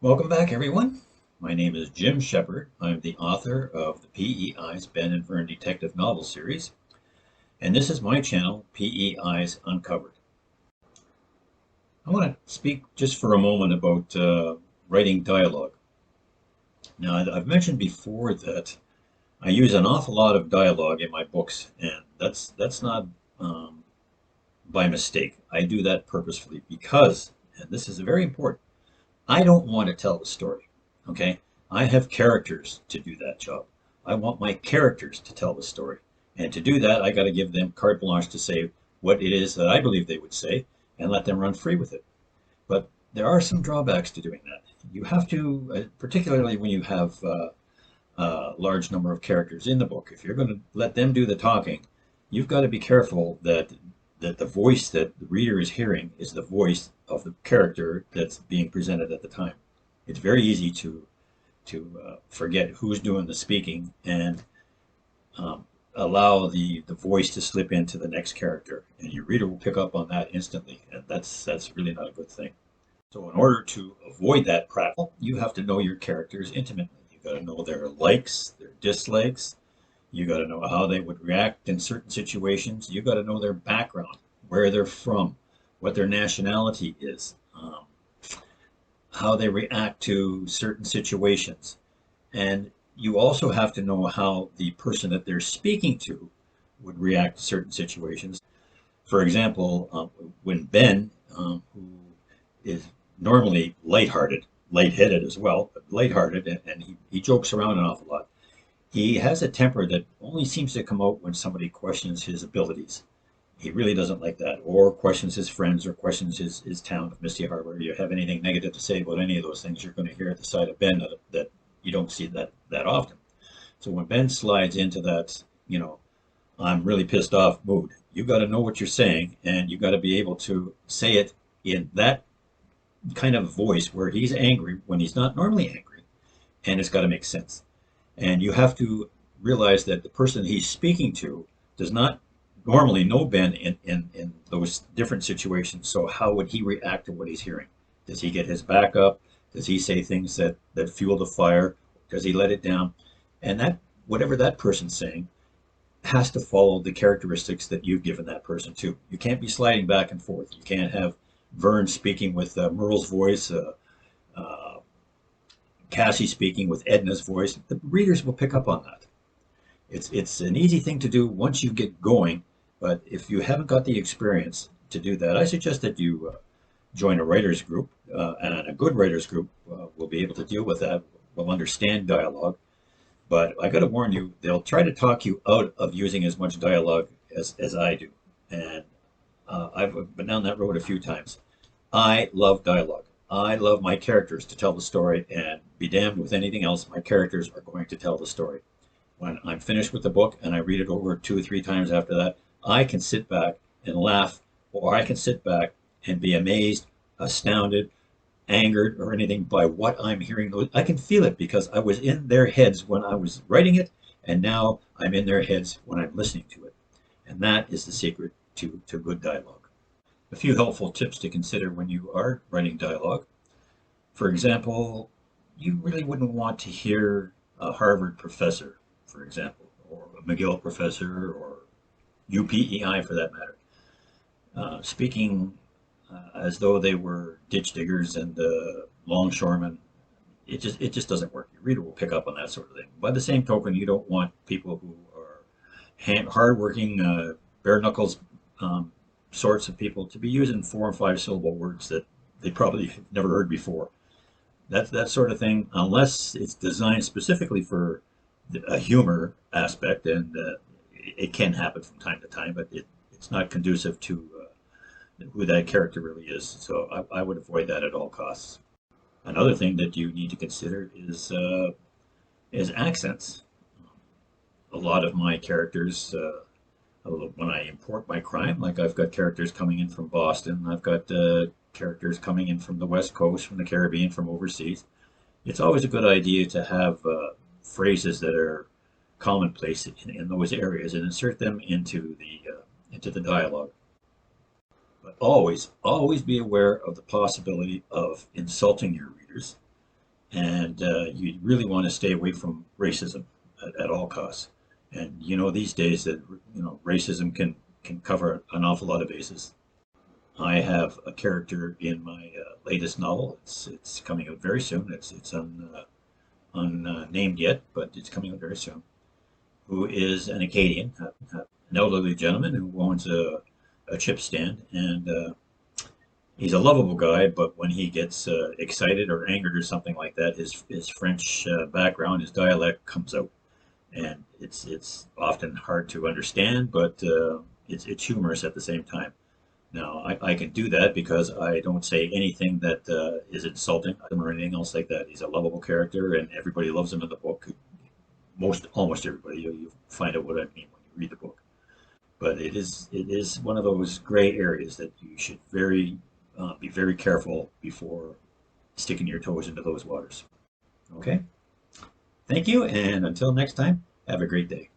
Welcome back, everyone. My name is Jim Shephard. I'm the author of the P.E.Eyes Ben and Vern Detective Novel Series, and this is my channel, P.E.Eyes Uncovered. I want to speak just for a moment about writing dialogue. Now, I've mentioned before that I use an awful lot of dialogue in my books, and that's not by mistake. I do that purposefully because, and this is very important, I don't want to tell the story. Okay? I have characters to do that job. I want my characters to tell the story. And to do that, I got to give them carte blanche to say what it is that I believe they would say and let them run free with it. But there are some drawbacks to doing that. You have to, particularly when you have a large number of characters in the book, if you're going to let them do the talking, you've got to be careful that the voice that the reader is hearing is the voice of the character that's being presented at the time. It's very easy to forget who's doing the speaking and allow the voice to slip into the next character, and your reader will pick up on that instantly, and that's really not a good thing. So in order to avoid that prattle, you have to know your characters intimately. You got to know their likes, their dislikes. You got to know how they would react in certain situations. You got to know their background, where they're from, what their nationality is, how they react to certain situations. And you also have to know how the person that they're speaking to would react to certain situations. For example, when Ben, who is normally lighthearted, lightheaded as well, but lighthearted, and he jokes around an awful lot. He has a temper that only seems to come out when somebody questions his abilities. He really doesn't like that, or questions his friends, or questions his town of Misty Harbor. You have anything negative to say about any of those things, you're going to hear at the side of Ben that you don't see that often. So when Ben slides into that, I'm really pissed off mood, you got to know what you're saying, and you got to be able to say it in that kind of voice where he's angry when he's not normally angry, and it's got to make sense. And you have to realize that the person he's speaking to does not normally know Ben in those different situations. So how would he react to what he's hearing? Does he get his back up? Does he say things that fuel the fire? Does he let it down? And that whatever that person's saying has to follow the characteristics that you've given that person too. You can't be sliding back and forth. You can't have Vern speaking with Merle's voice, uh, Cassie speaking with Edna's voice. The readers will pick up on that. It's an easy thing to do once you get going, but if you haven't got the experience to do that, I suggest that you join a writers group, and a good writers group will be able to deal with that, will understand dialogue. But I got to warn you, they'll try to talk you out of using as much dialogue as I do. And I've been down that road a few times. I love dialogue. I love my characters to tell the story, and be damned with anything else. My characters are going to tell the story. When I'm finished with the book and I read it over 2 or 3 times after that, I can sit back and laugh, or I can sit back and be amazed, astounded, angered, or anything by what I'm hearing. I can feel it because I was in their heads when I was writing it, and now I'm in their heads when I'm listening to it. And that is the secret to good dialogue. A few helpful tips to consider when you are writing dialogue. For example, you really wouldn't want to hear a Harvard professor, for example, or a McGill professor, or UPEI for that matter, speaking as though they were ditch diggers and longshoremen. It just doesn't work. Your reader will pick up on that sort of thing. By the same token, you don't want people who are hardworking, bare knuckles sorts of people to be using 4 and 5 syllable words that they probably have never heard before. That sort of thing, unless it's designed specifically for a humor aspect, and it can happen from time to time, but it's not conducive to who that character really is. So I would avoid that at all costs. Another thing that you need to consider is accents. A lot of my characters, when I import my crime, like I've got characters coming in from Boston, I've got characters coming in from the West Coast, from the Caribbean, from overseas. It's always a good idea to have phrases that are commonplace in those areas and insert them into the dialogue. But always be aware of the possibility of insulting your readers. and you really want to stay away from racism at all costs. And you know, these days that racism can cover an awful lot of bases. I have a character in my latest novel. It's coming out very soon. It's unnamed yet, but it's coming out very soon. Who is an Acadian, an elderly gentleman who owns a chip stand, and he's a lovable guy. But when he gets excited or angered or something like that, his French background, his dialect comes out, and it's often hard to understand, but it's humorous at the same time. Now, I can do that because I don't say anything that is insulting or anything else like that. He's a lovable character, and everybody loves him in the book. Almost everybody. You find out what I mean when you read the book. But it is one of those gray areas that you should be very careful before sticking your toes into those waters. Okay. Thank you, and until next time, have a great day.